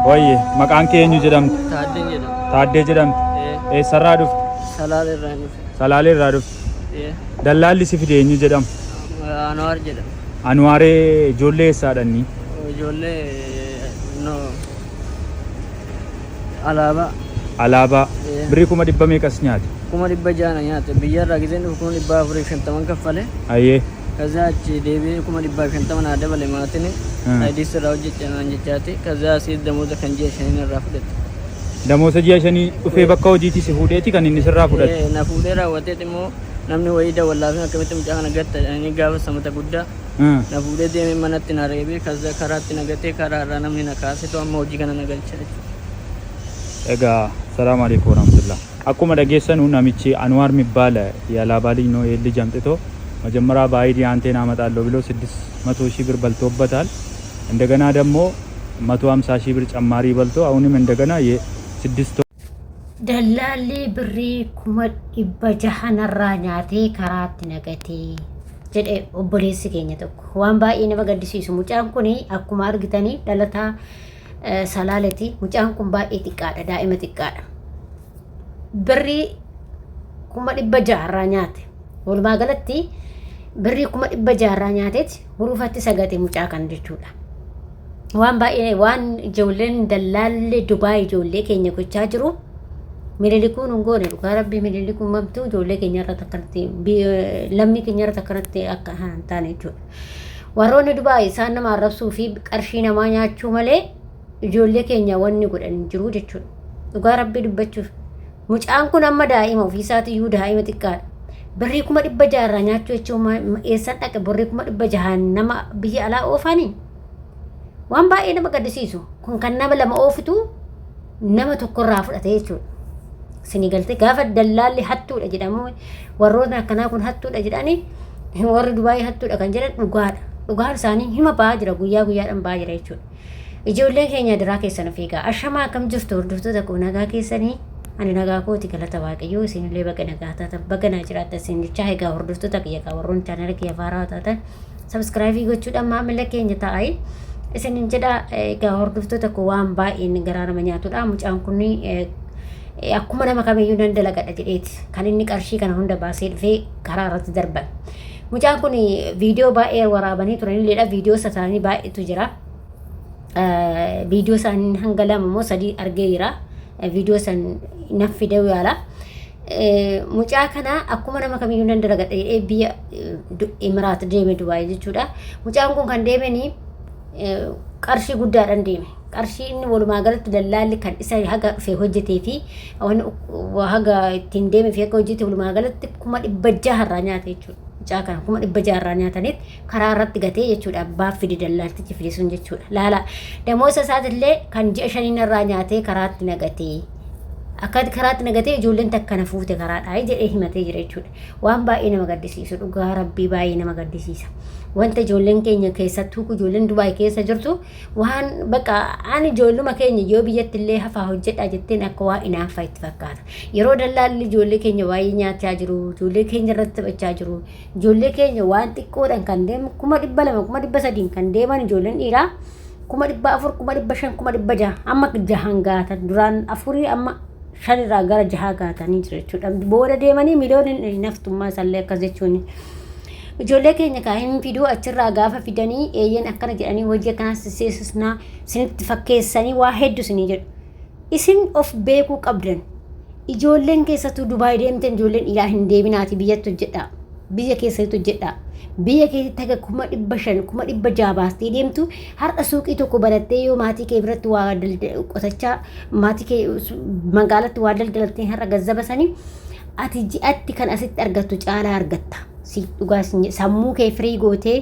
Wayye maqaan kee eenyu jedhamti? Taaddee jedhama. Taaddee jedhamti. Eessarraa dhufte? Salaalee irraa dhufe. Salaalee irraa dhufte. Dallaalli si fide eenyu jedhama? Anwaar jedhama. Anwaaree ijoollee eessaadhanni? Ijoollee Alaabaa. Alaabaa. Birrii 100 meeqas nyaate? 600 nyaate. Biyyarraa giseen dhufu 450 kaffale. Ayyee. ከዛ እቺ ዴቢ 150 አደበለ ማለትኔ አይዲስ ስራው ጀጨናን ጀቻቲ ከዛ ሲል ደሞዘ ከንጀ ሸኔ ራፍደት ደሞዘ ጀሸኒ ኡፌ በካ ሆጂቲ ሲፉዴቲ ከን ኢንስ ራፍደት ና ፉዴራ ወቴት ሞ namni wayii dawwallaafi akkamitti mucaa kana gatta ani gaafa samata guddaa na fuudhee deemee manatti na reebee kaza karaatti na gatee karaa irraa namni na kaasee amma hojii kana na galcha jechuudha. Egaa ሰላም አለይኩም ወራህመቱላህ akkuma dhageessanu namichi Anwar የሚባል የአላባ ልጅ ነው የልጅ አምጥቶ መጀመሪያ በአይዲ አንቴና አመጣለሁ ብሎ 600,000 ብር በልቶበታል። እንደገና ደግሞ 150,000 ብር ጨማሪ በልቶ አሁንም እንደገና የ6 ደላሊ ብሪ ኩመድ ኢበጃሃነራ ኛቴ ከራት ነገቴ ጀደ ኦቦሌስ ኬኛ tokko waan baay'ee nama gaddisiisu mucaan kun akkuma argitanii dhalataa salaaleti mucaan kun baay'ee xiqqaadha daa'ima xiqqaadha birri 600 nyaate walumaa galatti birri 600 nyaateeti huruufatti sagate mucaa kan jechuudha waan baay'ee waan ijoolleen dallaallee Dubaay ijoollee keenya gochaa jiru mililikuun ungoone dhugaa rabbii mililikuun mamtuu ijoollee keenya irra takkanatti lammii keenya irra takkanatti akka hin taane jechuudha warroonni Dubaay isaan nama arrabsuu fi qarshii namaa nyaachuu malee ijoollee keenya wanni godhan jiru jechuudha dhugaa rabbii dubbachuuf mucaan kun amma daa'ima ofiisaatiyyuu daa'ima xiqqaadha birrii 600 nyaachuu jechuun eessan dhaqa birrii 600 nama biyya alaa oofanii waan baay'ee nama gaddisiisu kun kan nama lama oofitu nama tokkorraa fudhate jechuudha sinii galtee gaafa dallaalli hattuudha jedhamu warroonni akkanaa kun hattuudha jedhanii warri Dubaay hattuudha kan jedhan dhugaan isaanii hima ba'aa jira guyyaa guyyaadhaan ba'aa jira jechuudha ijoolleen keenya diraa keessan fiigaa ashamaa akkam jirtu hordoftoota koo nagaa keessanii ani nagaa kooti galata waaqayyoo isinillee baga nagaa taatan baga naa jiraattan isin jechaa egaa hordoftoota kiyya warroon chaanala kiyya faaraa taatan sabskraayibii gochuudhaan maamila keenya ta'aa isinin jedha egaa hordoftoota koo waan baay'een garaa nama nyaatudha mucaan kun akkuma nama kamiyyuu nan dalagadha jedheeti kan inni qarshii kana hunda baasee dhufee karaa irratti darban mucaan kun viidiyoo baay'ee waraabanii turanilleedha viidiyoo isaanii baay'eetu jira viidiyoo isaanii hanga 2 moo 3 argee jira viidiyoo san naffi da'u yaala mucaa kana akkuma nama kamiyyuu nan dalagadha jedhee biyya Imiraat deeme Dubaay jechuudha mucaan kun kan deemanii qarshii guddaadhaan deeme qarshii inni walumaa galatti dallaalli kan isa haga dhufee hojjetee fi haga ittiin deeme fi akka hojjete walumaa galatti 600 nyaate jechuudha mucaa kana 600 nyaataniit karaa irratti gatee jechuudha abbaa fide dallaaltichi fide sun jechuudha laala damoosa isaatillee kan ji'a 5 irraa nyaatee karaatti nagatee akka karaatti nagatee ijoolleen takkana fuute karaadhaa jedhee himatee jira jechuudha waan baay'ee nama gaddisiisu dhugaa rabbii baay'ee nama gaddisiisa wanta ijoolleen keenya keessattuu ijoolleen Dubaay keessa jirtu waan bakka ani ijoolluma keenya yoo biyyattillee hafaa hojjedha jetteen akka waa inaaffaa itti fakkaata yeroo dallaalli ijoollee keenya waa'ee nyaataa jiru ijoollee keenya irratti taphachaa jiru ijoollee keenya waan xiqqoodhaan kan deemu 200,000 kan deeman ijoolleen dhiiraa 400,000 500,000 600,000 amma jahan gaatan duraan 4 amma 5 irraa gara 6 gaatanii jiru jechuudha booda deemanii miliyoonii naftummaa sallee akkas jechuun ijoollee keenya kaahin fiduu achirraa gaafa fidanii eeyyan akkana jedhanii hojii akkanaas seesisnaa isinitti fakkeessanii waa hedduu isinii jedhu isin of beekuu qabdan ijoolleen keessattuu Dubaay deemteen ijoolleen dhiiraa hin deebinaati biyyatti hojjedhaa biyya keessatti hojjedhaa biyya keessatti haga 500,000 600 baastee deemtu har'a suuqii tokko banattee yoo maatii kee biratti waa qotachaa maatii kee magaalatti waa daldalattee har'a gazzaba sanii ati ji'atti kan asitti argattu caalaa argatta si dhugaa sammuu kee firii gootee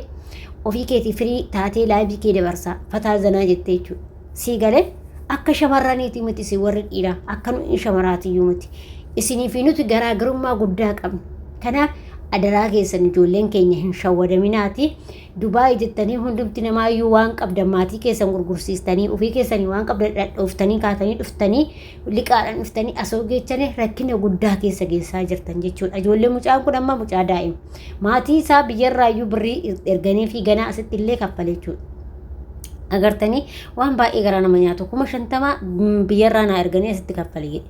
ofii keetii firii taatee laabii kee dabarsaa fataa zanaa jettee jechuudha si galee akka shamarraniiti miti si warri dhiiraa akka nu shamaraatiyyuu miti isinii fi nuti garaagarummaa guddaa qabna kanaaf adaraa keessan ijoolleen keenya hin shawwadaminaati Dubaay jettanii hundumti namaayyuu waan qabdan maatii keessan gurgursiistanii ofii keessanii waan qabdan dhadhooftanii kaatanii dhuftanii liqaadhaan dhuftanii asoo geechanii rakkina guddaa keessa geessaa jirtan jechuudha ijoollee mucaan kun amma mucaa daa'ima maatii isaa biyyarraayyuu birrii erganii fi ganaa asitti illee kaffale jechuudha agartanii waan baay'ee garaa nama nyaatu kuma 50 biyyarraa na erganii asitti kaffalii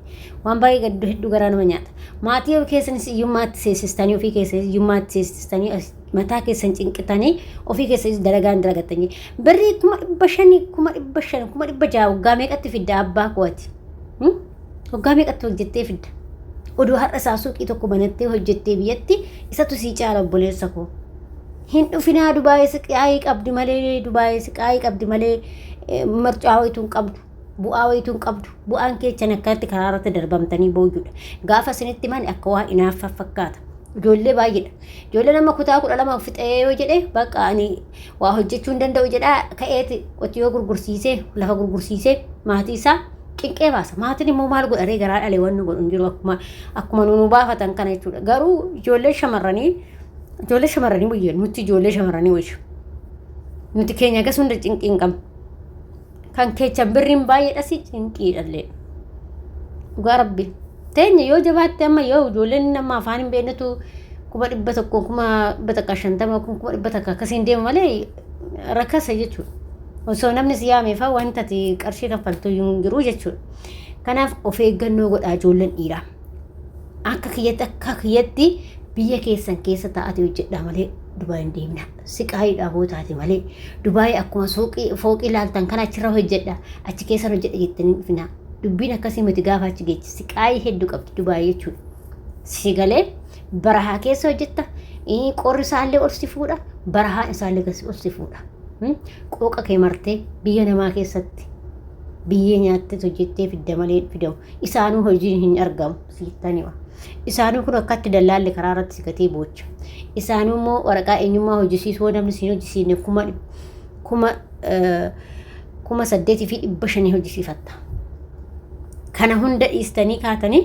waan baay'ee hedduu garaa nama nyaata maatii keessanis iyyummaatti seesistanii ofii keessanii iyyummaatti seesistanii mataa keessan cinqitanii ofii keessanii dalagaan dalagattanii birrii 500 600 waggaa meeqatti fidda abbaa kooti waggaa meeqatti hojjettee fidda oduu har'a isaa suuqii tokko banattee hojjettee biyyatti isatu sii caala obboleessa koo hin dhufinaa Dubaayii siqaayii qabdi malee Dubaayii siqaayii qabdi malee marcaa wayituun qabdu bu'aa wayituun qabdu bu'aan keechan akkatti karaa irratti darbamtanii boojuudha gaafa isinitti mani akka waa inaaffa fakkaata ijoollee baay'eedha ijoollee nama kutaa 12 fixee yoo jedhe bakka ani waa hojjechuu hin danda'u jedha ka'eeti qotiyoo gurgursiisee lafa gurgursiisee maatii isaa qinqee baasa maatiin immoo maal godharee garaa dhalee wanni godhu jiru akkuma nu baafatan kana jechuudha garuu ijoollee shamarranii buyyan nuti ijoollee shamarranii wayyu nuti keenya gas hunda cinqiin qabna kan keechan birriin baay'eedha si cinqiidhallee dhugaa rabbi teenya yoo jabaatte amma yoo ijoolleen nama afaan hin beeknetu 100 150 100 akkasiin deemu malee rakkasa jechuudha osoo namni si yaameefaa wanta ati qarshii kaffaltuu hin jiru jechuudha kanaaf of eeggannoo godhaa ijoolleen dhiiraa akka kiyyatti biyya keessan keessa taa'ate hojjedhaa malee Dubaay hin deemna siqaayiidhaa bootaate malee Dubaay akkuma fooqii laaltan kana achirra hojjedha achi keessan hojjedha jettanii dhufina dubbiin akkasii miti gaafa achi geechi siqaayii hedduu qabdi Dubaay jechuudha si galee barahaa keessa hojjetta qorri isaallee ol si fuudha barahaan isaallee ol si fuudha qooqa kee martee biyya namaa keessatti biyyee nyaattee hojjettee fidda malee fidamu isaanuu hojiin hin argamu siittaniiwa isaanuu kun akkatti dallaalle karaa irratti sigatee boocha isaanuu immoo waraqaa eenyummaa hojjisiisuu namni siin hojjisiisne kuma 8,500 hojjisiifatta kana hunda dhiistanii kaatanii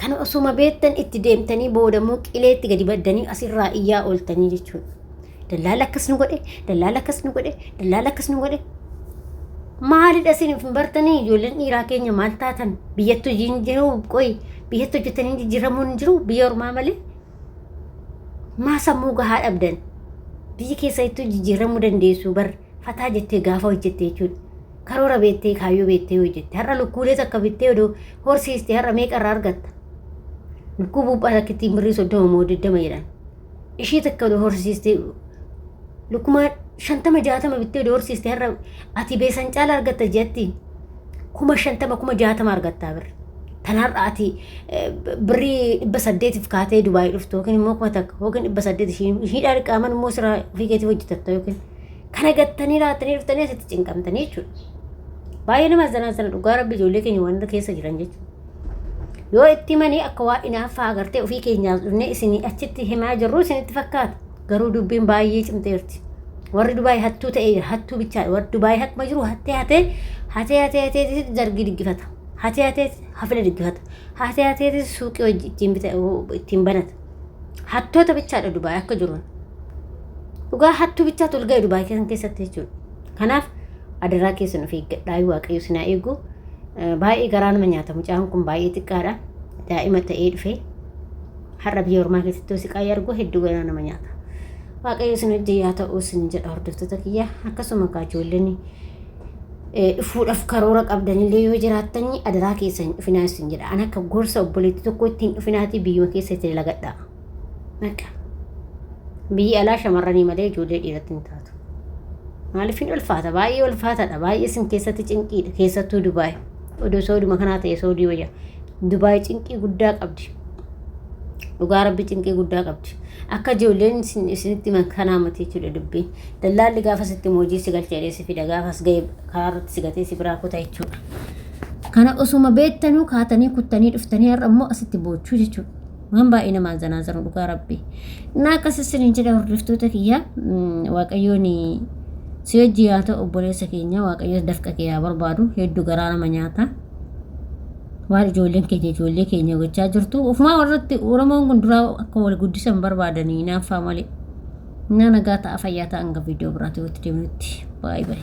kana osuma beektan itti deemtanii boodamuu qileetti gadi baddanii asirraa iyyaa ooltanii jechuudha dallaala akkas nu godhe maalidha isin bartanii ijoolleen dhiiraa keenya maal taatan biyyattu jiru qoy biyyattu hojjetanii jijjiiramuun hin jiru biyya ormaa malee maa sammuu gahaa dhabdan biyyi keessattuu jijjiiramuu dandeessu bar fataa jettee gaafa hojjette jechuudha karoora beettee kaayyoo beettee hojjette har'a lukkuulee takka bittee odoo horsiiste har'a meeqa irraa argatta lukkuu buuphaa takkittiin birrii 30 moo 20 jedhan ishii takka odoo horsiiste lukkuma 50-60 bittee odoo horsiiste har'a ati beesan caala argatta jetti 50-60 argattaa birri tanarra ati birrii 800 kaatee Dubaay dhuftu yookiin immoo 800 ishiidhaa dhiqaaman immoo sira ofii keetii hojjetatta yookiin kana gattanii raatanii dhuftanii asitti cinqamtanii jechuudha baay'ee nama zanaazana dhugaa rabbi ijoollee keenya waan keessa jiran jechuudha yoo itti manii akka waa inaaffaa agartee ofii keenyaaf dhufnee isinii achitti himaa jirru isinitti fakkaata garuu dubbiin baay'ee cimteerti warri Dubaay hattuu ta'ee jira hattuu bichaa warri Dubaay hatma jiru hatee zargii diggifata hatee hafila diggifata hatee suuqii hojii ittiin banata hattoota bichaadha Dubaay akka jiruun dhugaa hattuu bichaa tolga'e Dubaay keessatti jechuudha kanaaf adaraa keessan of eeggadhaa waaqayyo sinaa eegu baay'ee garaa nama nyaata mucaan kun baay'ee xiqqaadha daa'ima ta'ee dhufe har'a biyya ormaa keessatti siqaayii argu hedduu garaa nama nyaata waaqayyo sin hojii yaa ta'uu sin jedha hordoftoota kiyya akkasuma ijoolleen dhufuudhaaf karoora qabdanillee yoo jiraattanii adaraa keessan dhufinaa sin jedha an akka gorsa obboleetti tokko ittiin dhufinaatii biyyuma keessatti lagadhaa akka biyyi alaa shamarranii malee ijoollee dhiiratti hin taatu maaliifin ulfaata baay'ee ulfaataadha baay'ee sin keessatti cinqiidha keessattuu Dubaay odoo sooduma kanaa ta'e soodii wayya Dubaay cinqii guddaa qabdi dhugaa rabbi cinqii guddaa qabdi akka ijoolleen isinitti kanaa mati jechuudha dubbiin dallaalli gaafas itti moojii si galchee si fida gaafas ga'e karaarratti si gatee si biraa kuta jechuudha kana osuma beektanuu kaatanii kuttanii dhuftanii har'a immoo asitti boochuu jechuudha waan baay'ee nama zanaazanu dhugaa rabbi naa akkas isiniin jedha hordoftoota kiyya waaqayyoon si hojii yaa ta'u obboleessa keenya waaqayyo dafqa kee yaa barbaadu hedduu garaa nama nyaata waan ijoollee keenya gochaa jirtu ofumaa warratti oromoon kun duraa akka wal guddisan barbaadanii naaffaa malee nagaa ta'a fayyaa ta'an ga viidiyoo biraatti walitti deemnutti baay'ee